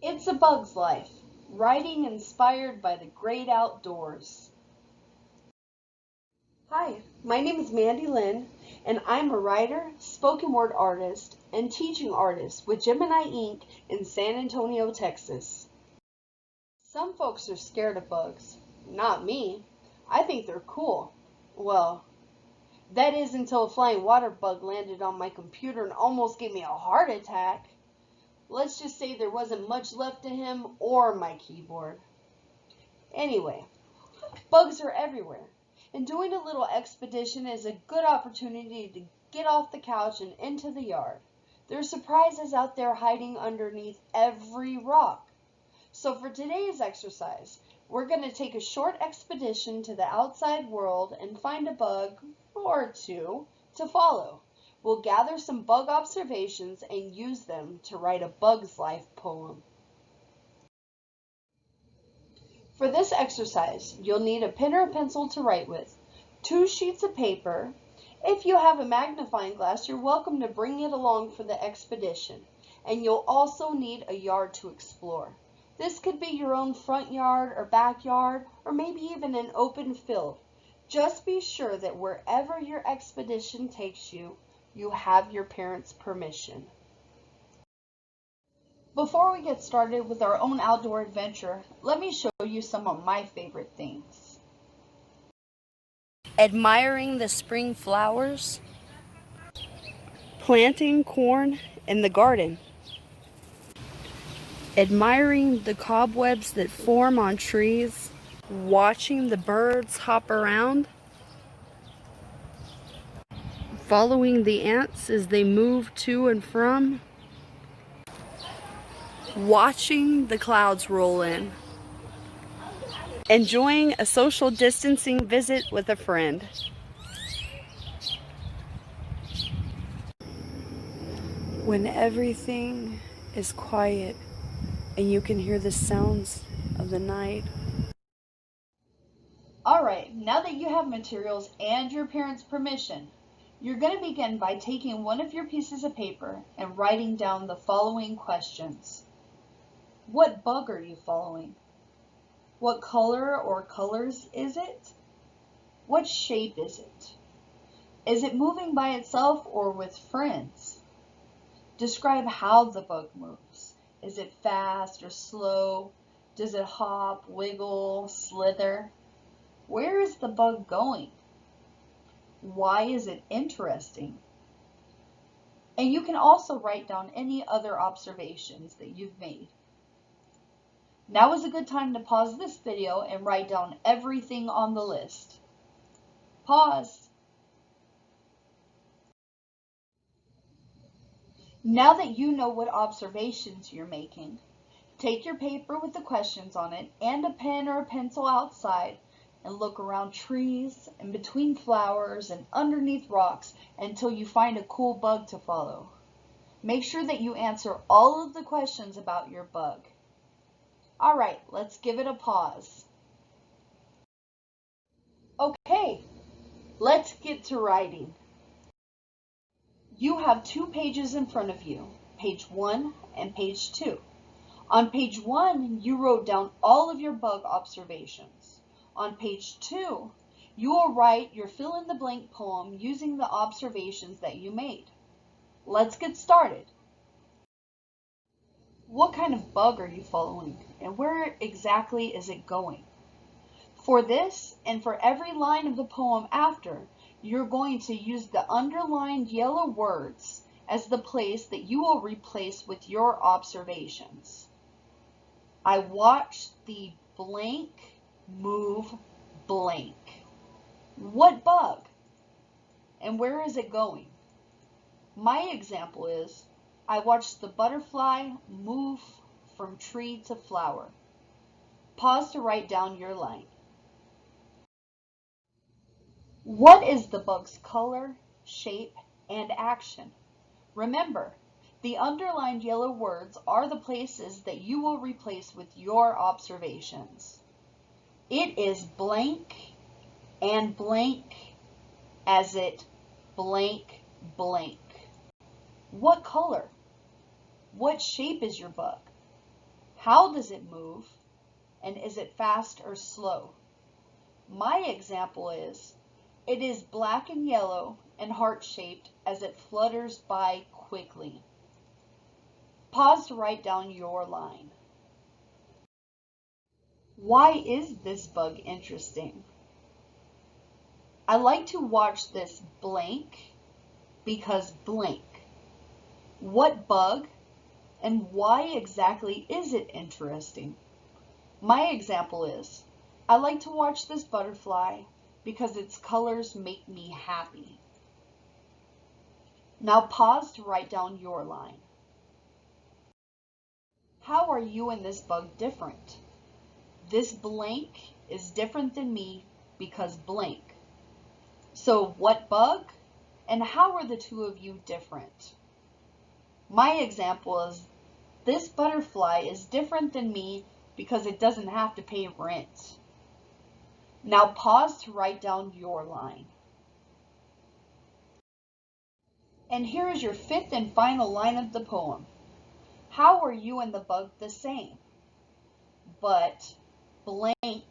It's a Bug's Life, writing inspired by the great outdoors. Hi, my name is Mandy Lynn, and I'm a writer, spoken word artist, and teaching artist with Gemini Ink in San Antonio, Texas. Some folks are scared of bugs. Not me. I think they're cool. Well, that is until a flying water bug landed on my computer and almost gave me a heart attack. Let's just say there wasn't much left of him or my keyboard. Anyway, bugs are everywhere, and doing a little expedition is a good opportunity to get off the couch and into the yard. There are surprises out there hiding underneath every rock. So for today's exercise, we're going to take a short expedition to the outside world and find a bug or two to follow. We'll gather some bug observations and use them to write a Bug's Life poem. For this exercise, you'll need a pen or a pencil to write with, 2 sheets of paper. If you have a magnifying glass, you're welcome to bring it along for the expedition. And you'll also need a yard to explore. This could be your own front yard or backyard, or maybe even an open field. Just be sure that wherever your expedition takes you, you have your parents' permission. Before we get started with our own outdoor adventure, let me show you some of my favorite things. Admiring the spring flowers, planting corn in the garden, admiring the cobwebs that form on trees, watching the birds hop around, following the ants as they move to and from, watching the clouds roll in, enjoying a social distancing visit with a friend. When everything is quiet and you can hear the sounds of the night. Alright, now that you have materials and your parents' permission, you're going to begin by taking one of your pieces of paper and writing down the following questions. What bug are you following? What color or colors is it? What shape is it? Is it moving by itself or with friends? Describe how the bug moves. Is it fast or slow? Does it hop, wiggle, slither? Where is the bug going? Why is it interesting? And you can also write down any other observations that you've made. Now is a good time to pause this video and write down everything on the list. Pause. Now that you know what observations you're making, take your paper with the questions on it and a pen or a pencil outside and look around trees and between flowers and underneath rocks until you find a cool bug to follow. Make sure that you answer all of the questions about your bug. All right, let's give it a pause. Okay, let's get to writing. You have 2 pages in front of you, page 1 and page 2. On page 1, you wrote down all of your bug observations. On page 2, you will write your fill-in-the-blank poem using the observations that you made. Let's get started. What kind of bug are you following, and where exactly is it going? For this, and for every line of the poem after, you're going to use the underlined yellow words as the place that you will replace with your observations. I watched the blank move blank. What bug? And where is it going? My example is, I watched the butterfly move from tree to flower. Pause to write down your line. What is the bug's color, shape, and action? Remember, the underlined yellow words are the places that you will replace with your observations. It is blank and blank as it blank blank. What color? What shape is your bug? How does it move? And is it fast or slow? My example is, it is black and yellow and heart-shaped as it flutters by quickly. Pause to write down your line. Why is this bug interesting? I like to watch this blank because blank. What bug and why exactly is it interesting? My example is, I like to watch this butterfly because its colors make me happy. Now pause to write down your line. How are you and this bug different? This blank is different than me because blank. So what bug and how are the two of you different? My example is, this butterfly is different than me because it doesn't have to pay rent. Now pause to write down your line. And here is your fifth and final line of the poem. How are you and the bug the same? But blank,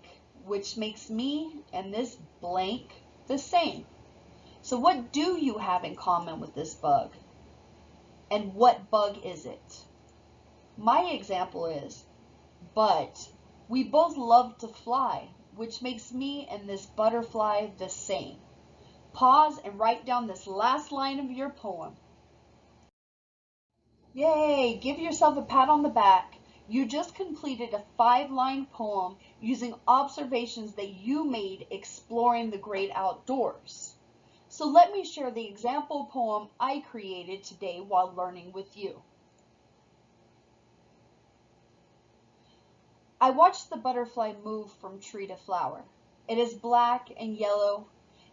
which makes me and this blank the same. So what do you have in common with this bug? And what bug is it? My example is, but we both love to fly, which makes me and this butterfly the same. Pause and write down this last line of your poem. Yay! Give yourself a pat on the back. You just completed a 5-line poem using observations that you made exploring the great outdoors. So let me share the example poem I created today while learning with you. I watched the butterfly move from tree to flower. It is black and yellow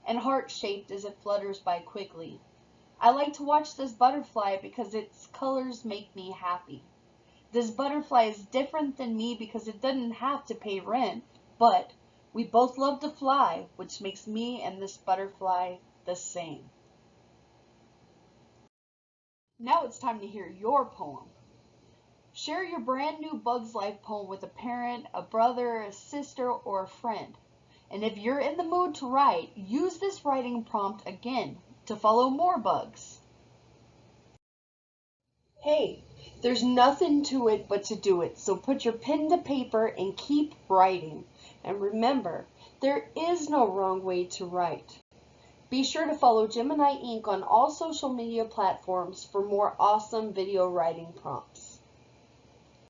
and heart-shaped as it flutters by quickly. I like to watch this butterfly because its colors make me happy. This butterfly is different than me because it doesn't have to pay rent, but we both love to fly, which makes me and this butterfly the same. Now it's time to hear your poem. Share your brand new Bugs Life poem with a parent, a brother, a sister, or a friend. And if you're in the mood to write, use this writing prompt again to follow more bugs. Hey, there's nothing to it but to do it, so put your pen to paper and keep writing. And remember, there is no wrong way to write. Be sure to follow Gemini Ink on all social media platforms for more awesome video writing prompts.